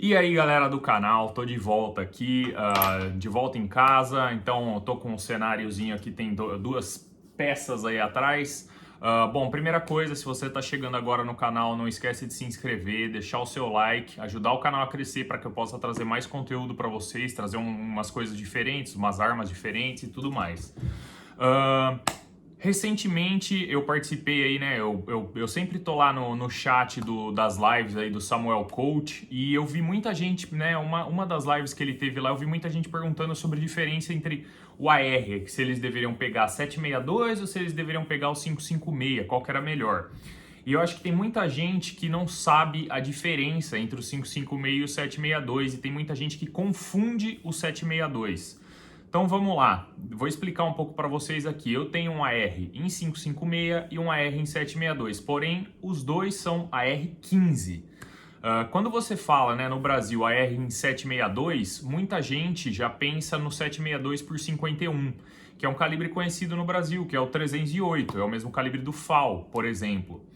E aí, galera do canal, tô de volta aqui, de volta em casa. Então, eu tô com um cenáriozinho aqui, tem duas peças aí atrás. Bom, primeira coisa, se você tá chegando agora no canal, não esquece de se inscrever, deixar o seu like, ajudar o canal a crescer para que eu possa trazer mais conteúdo para vocês, trazer umas coisas diferentes, umas armas diferentes e tudo mais. Recentemente eu participei aí, né? Eu sempre tô lá no chat das lives aí do Samuel Coach e eu vi muita gente, né? Uma das lives que ele teve lá, eu vi muita gente perguntando sobre a diferença entre o AR, que se eles deveriam pegar 762 ou se eles deveriam pegar o 556, qual que era melhor. E eu acho que tem muita gente que não sabe a diferença entre o 556 e o 762 e tem muita gente que confunde o 762. Então vamos lá, vou explicar um pouco para vocês aqui. Eu tenho um AR em 556 e um AR em 762, porém os dois são AR-15. Quando você fala, né, no Brasil AR em 762, muita gente já pensa no 762 por 51, que é um calibre conhecido no Brasil, que é o 308, é o mesmo calibre do FAL, por exemplo.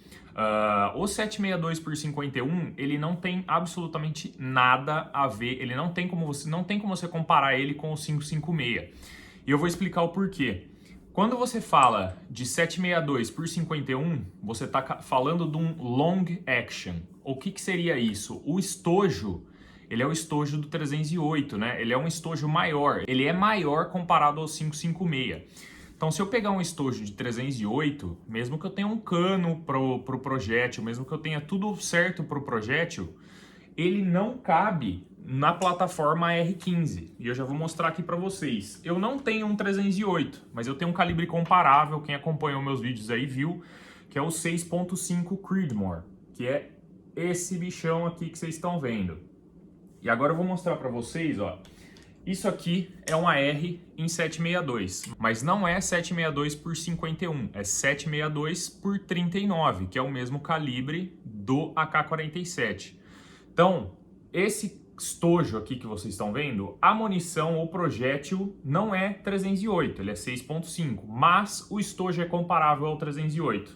O 762 por 51, ele não tem absolutamente nada a ver, ele não tem como você comparar ele com o 556. E eu vou explicar o porquê. Quando você fala de 762 por 51, você está falando de um long action. O que seria isso? O estojo, ele é o estojo do 308, né? Ele é um estojo maior, ele é maior comparado ao 556. Então, se eu pegar um estojo de 308, mesmo que eu tenha um cano pro projétil, mesmo que eu tenha tudo certo pro projétil, ele não cabe na plataforma R15. E eu já vou mostrar aqui para vocês. Eu não tenho um 308, mas eu tenho um calibre comparável. Quem acompanhou meus vídeos aí viu que é o 6.5 Creedmoor, que é esse bichão aqui que vocês estão vendo. E agora eu vou mostrar para vocês, ó. Isso aqui é um AR em 762, mas não é 762 por 51, é 762 por 39, que é o mesmo calibre do AK-47. Então, esse estojo aqui que vocês estão vendo, a munição ou projétil não é 308, ele é 6.5, mas o estojo é comparável ao 308.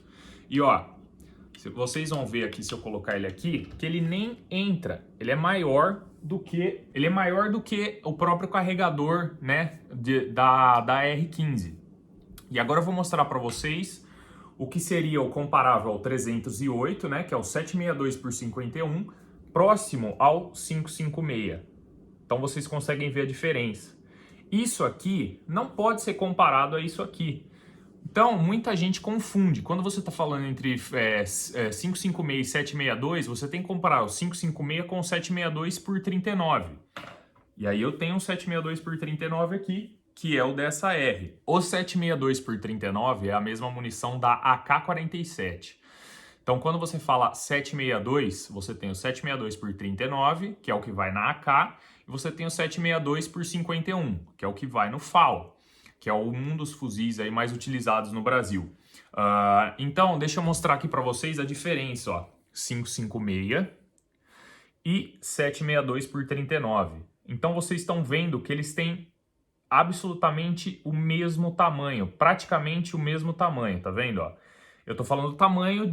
E ó, vocês vão ver aqui, se eu colocar ele aqui, que ele nem entra, ele é maior do que o próprio carregador, né, da R15. E agora eu vou mostrar para vocês o que seria o comparável ao 308, né, que é o 762 por 51, próximo ao 556. Então vocês conseguem ver a diferença. Isso aqui não pode ser comparado a isso aqui. Então, muita gente confunde. Quando você está falando entre 556 e 762, você tem que comparar o 556 com o 762 por 39. E aí eu tenho um 762 por 39 aqui, que é o dessa R. O 762 por 39 é a mesma munição da AK-47. Então, quando você fala 762, você tem o 762 por 39, que é o que vai na AK, e você tem o 762 por 51, que é o que vai no FAL, que é um dos fuzis aí mais utilizados no Brasil. Então, deixa eu mostrar aqui para vocês a diferença, ó. 556 e 762 por 39. Então, vocês estão vendo que eles têm absolutamente o mesmo tamanho, praticamente o mesmo tamanho, tá vendo, ó? Eu tô falando do tamanho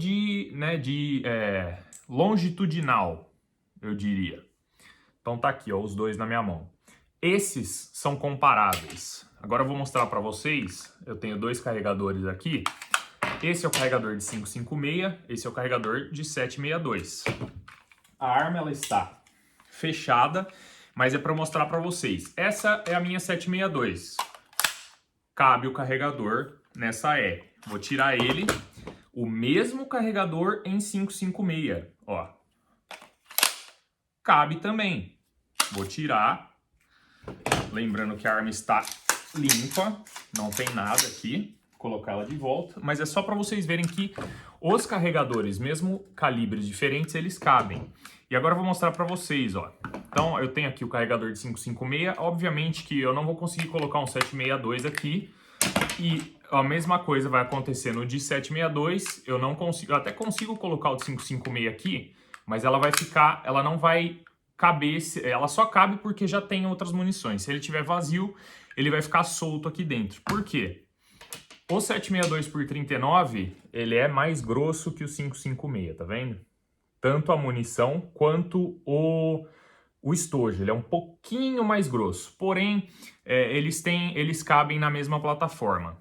longitudinal, eu diria. Então tá aqui, ó, os dois na minha mão. Esses são comparáveis. Agora eu vou mostrar para vocês, eu tenho dois carregadores aqui. Esse é o carregador de 556, esse é o carregador de 762. A arma ela está fechada, mas é para mostrar para vocês. Essa é a minha 762. Cabe o carregador nessa E. Vou tirar ele. O mesmo carregador em 556, ó. Cabe também. Vou tirar. Lembrando que a arma está limpa, não tem nada aqui. Vou colocar ela de volta, mas é só para vocês verem que os carregadores, mesmo calibres diferentes, eles cabem. E agora eu vou mostrar para vocês, ó. Então eu tenho aqui o carregador de 556, obviamente que eu não vou conseguir colocar um 762 aqui. E a mesma coisa vai acontecer no de 762, eu não consigo, eu até consigo colocar o de 556 aqui, mas ela vai ficar, ela não vai caber, ela só cabe porque já tem outras munições. Se ele tiver vazio, ele vai ficar solto aqui dentro. Por quê? O 762 por 39, ele é mais grosso que o 556, tá vendo? Tanto a munição quanto o estojo, ele é um pouquinho mais grosso, porém eles cabem na mesma plataforma.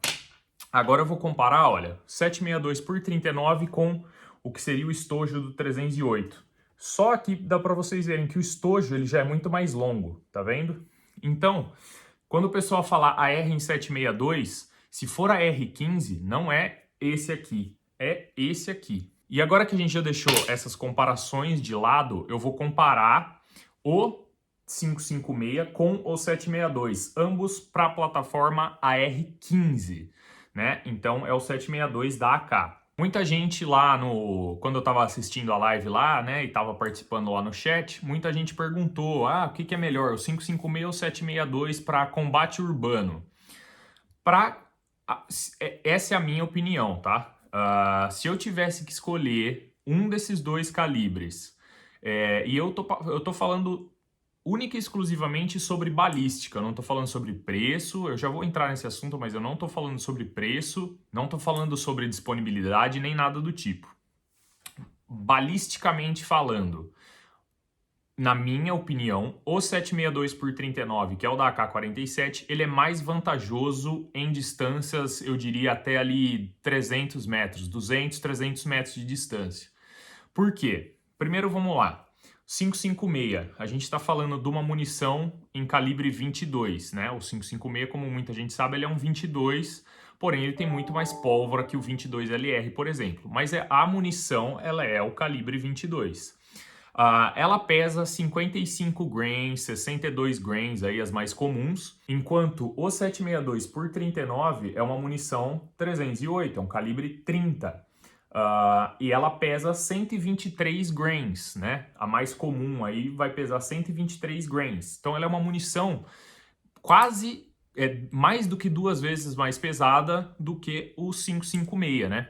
Agora eu vou comparar, olha, 762 por 39 com o que seria o estojo do 308. Só que dá para vocês verem que o estojo ele já é muito mais longo, tá vendo? Então, quando o pessoal falar a R em 762, se for a R15, não é esse aqui, é esse aqui. E agora que a gente já deixou essas comparações de lado, eu vou comparar o 556 com o 762, ambos para a plataforma AR15, né? Então é o 762 da AK. Muita gente lá quando eu estava assistindo a live lá, né, e estava participando lá no chat, muita gente perguntou, o que é melhor, o 556 ou o 762 para combate urbano? Essa é a minha opinião, tá? Se eu tivesse que escolher um desses dois calibres, e eu tô falando única e exclusivamente sobre balística, eu não tô falando sobre preço, eu já vou entrar nesse assunto, mas eu não tô falando sobre preço, não tô falando sobre disponibilidade, nem nada do tipo. Balisticamente falando, na minha opinião, o 762 por 39, que é o da AK-47, ele é mais vantajoso em distâncias, eu diria até ali 300 metros, 200, 300 metros de distância. Por quê? Primeiro vamos lá. 556, a gente está falando de uma munição em calibre 22, né? O 556, como muita gente sabe, ele é um 22, porém ele tem muito mais pólvora que o 22LR, por exemplo. Mas a munição, ela é o calibre 22. Ela pesa 55 grains, 62 grains, aí as mais comuns, enquanto o 762 por 39 é uma munição 308, é um calibre 30. E ela pesa 123 grains, né? A mais comum aí vai pesar 123 grains. Então ela é uma munição quase mais do que 2 vezes mais pesada do que o 556, né?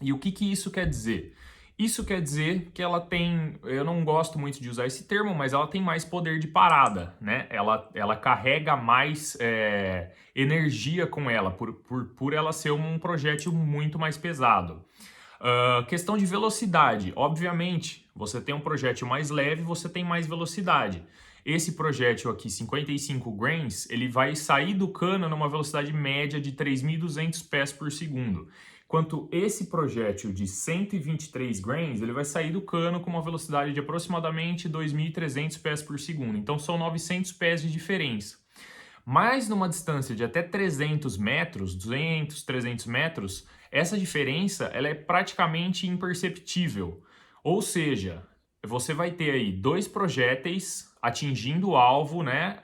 E o que isso quer dizer? Isso quer dizer que ela tem, eu não gosto muito de usar esse termo, mas ela tem mais poder de parada, né? Ela carrega mais energia com ela, por ela ser um projétil muito mais pesado. Questão de velocidade, obviamente, você tem um projétil mais leve, você tem mais velocidade. Esse projétil aqui, 55 grains, ele vai sair do cano numa velocidade média de 3.200 pés por segundo. Enquanto esse projétil de 123 grains, ele vai sair do cano com uma velocidade de aproximadamente 2.300 pés por segundo. Então são 900 pés de diferença. Mas numa distância de até 300 metros, 200, 300 metros, essa diferença ela é praticamente imperceptível. Ou seja, você vai ter aí 2 projéteis atingindo o alvo, né?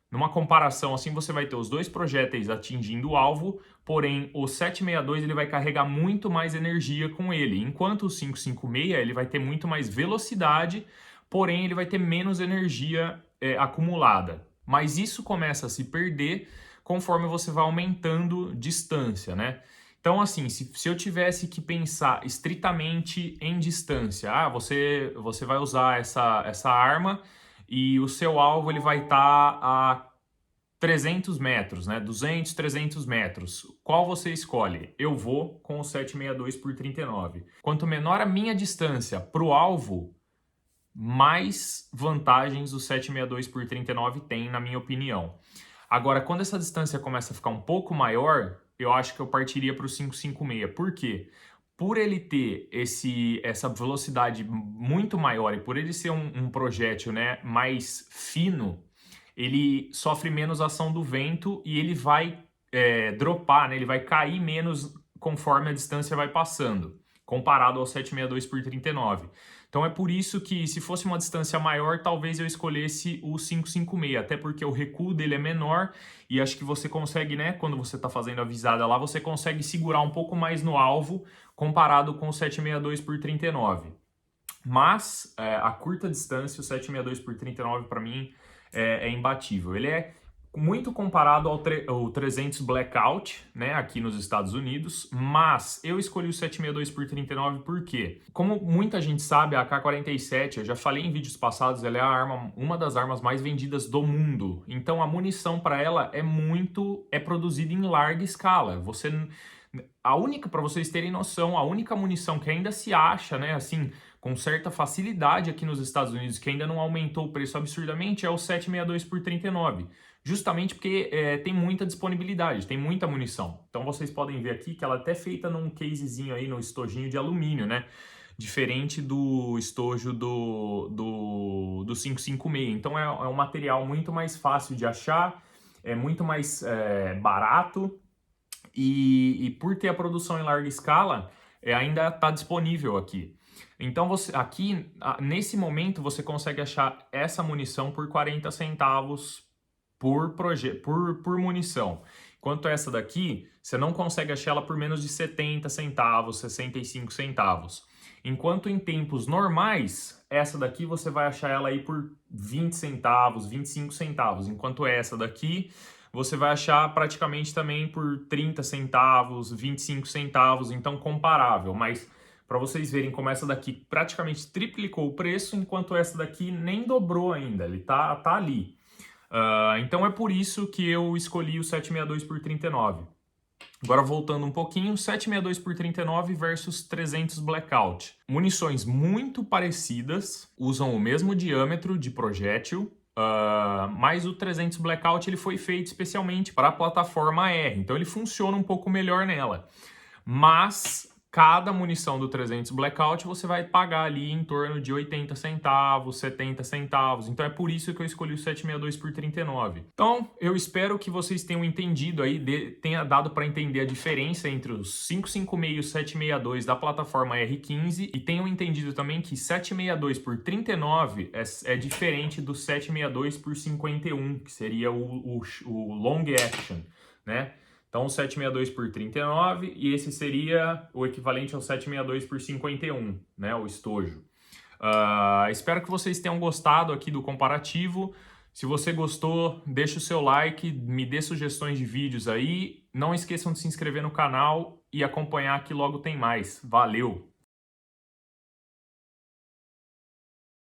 Numa comparação assim, você vai ter os 2 projéteis atingindo o alvo, porém o 762 ele vai carregar muito mais energia com ele, enquanto o 556 ele vai ter muito mais velocidade, porém ele vai ter menos energia acumulada. Mas isso começa a se perder conforme você vai aumentando distância, né? Então, assim, se eu tivesse que pensar estritamente em distância, você vai usar essa arma e o seu alvo ele vai estar a 300 metros, né? 200, 300 metros. Qual você escolhe? Eu vou com o 762 por 39. Quanto menor a minha distância para o alvo, mais vantagens o 762 por 39 tem, na minha opinião. Agora, quando essa distância começa a ficar um pouco maior, eu acho que eu partiria para o 556. Por quê? Por ele ter essa velocidade muito maior e por ele ser um projétil, né, mais fino, ele sofre menos ação do vento e ele vai dropar, né, ele vai cair menos conforme a distância vai passando, comparado ao 762 por 39. Então é por isso que, se fosse uma distância maior, talvez eu escolhesse o 556, até porque o recuo dele é menor e acho que você consegue, né, quando você está fazendo a visada lá, você consegue segurar um pouco mais no alvo comparado com o 762 por 39. Mas a curta distância, o 762 por 39 para mim é imbatível. Ele é muito comparado ao 300 Blackout, né, aqui nos Estados Unidos, mas eu escolhi o 762 por 39 porque, como muita gente sabe, a AK-47, eu já falei em vídeos passados, ela é uma das armas mais vendidas do mundo. Então a munição para ela é produzida em larga escala. Para vocês terem noção, a única munição que ainda se acha, né, assim, com certa facilidade aqui nos Estados Unidos, que ainda não aumentou o preço absurdamente, é o 762 por 39, justamente porque tem muita disponibilidade, tem muita munição. Então vocês podem ver aqui que ela é até feita num casezinho aí, no estojinho de alumínio, né? Diferente do estojo do 556. Então é um material muito mais fácil de achar, é muito mais barato e por ter a produção em larga escala, ainda está disponível aqui. Então nesse momento você consegue achar essa munição por 40 centavos por munição. Enquanto essa daqui, você não consegue achar ela por menos de 70 centavos, 65 centavos. Enquanto em tempos normais, essa daqui você vai achar ela aí por 20 centavos, 25 centavos. Enquanto essa daqui, você vai achar praticamente também por 30 centavos, 25 centavos, então comparável. Mas para vocês verem como essa daqui praticamente triplicou o preço, enquanto essa daqui nem dobrou ainda, ele tá ali. Então é por isso que eu escolhi o 762 por 39. Agora voltando um pouquinho, 762 por 39 versus 300 Blackout. Munições muito parecidas, usam o mesmo diâmetro de projétil, mas o 300 Blackout ele foi feito especialmente para a plataforma R, então ele funciona um pouco melhor nela. Mas cada munição do 300 Blackout você vai pagar ali em torno de 80 centavos, 70 centavos. Então é por isso que eu escolhi o 762 por 39. Então eu espero que vocês tenham entendido aí, tenha dado para entender a diferença entre os 556 e o 762 da plataforma R15 e tenham entendido também que 762 por 39 é diferente do 762 por 51, que seria o long action, né? Então, o 762 por 39 e esse seria o equivalente ao 762 por 51, né, o estojo. Espero que vocês tenham gostado aqui do comparativo. Se você gostou, deixa o seu like, me dê sugestões de vídeos aí. Não esqueçam de se inscrever no canal e acompanhar que logo tem mais. Valeu!